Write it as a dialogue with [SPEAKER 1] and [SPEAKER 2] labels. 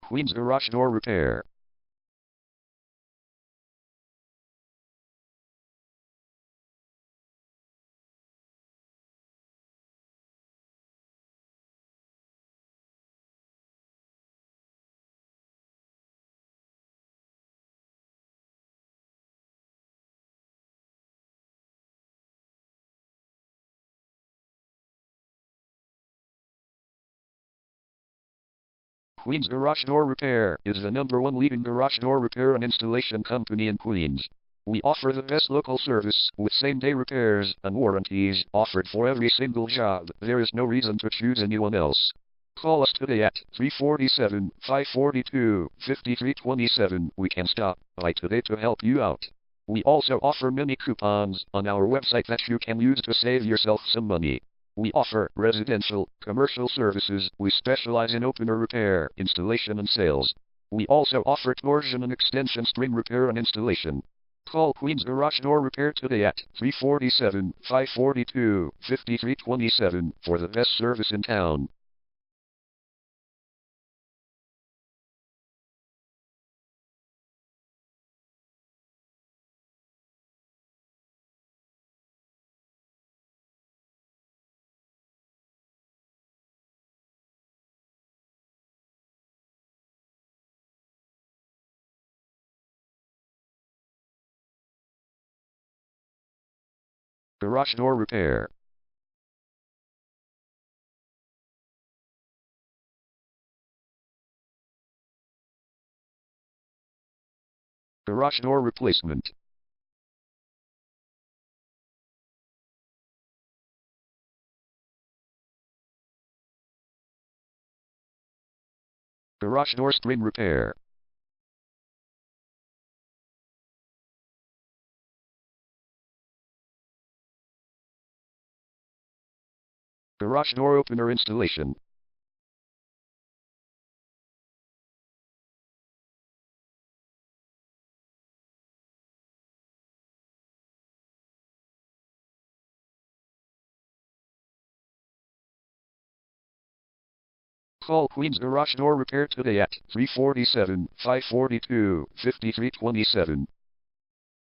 [SPEAKER 1] Queen's Garage Door Repair. Queen's Garage Door Repair is the #1 leading garage door repair and installation company in Queens. We offer the best local service with same-day repairs and warranties offered for every single job. There is no reason to choose anyone else. Call us today at 347-542-5327. We can stop by today to help you out. We also offer many coupons on our website that you can use to save yourself some money. We offer residential, commercial services. We specialize in opener repair, installation and sales. We also offer torsion and extension string repair and installation. Call Queen's Garage Door Repair today at 347-542-5327 for the best service in town. Garage Door Repair. Garage Door Replacement. Garage Door String Repair. Garage Door Opener Installation. Call Queen's Garage Door Repair today at 347-542-5327.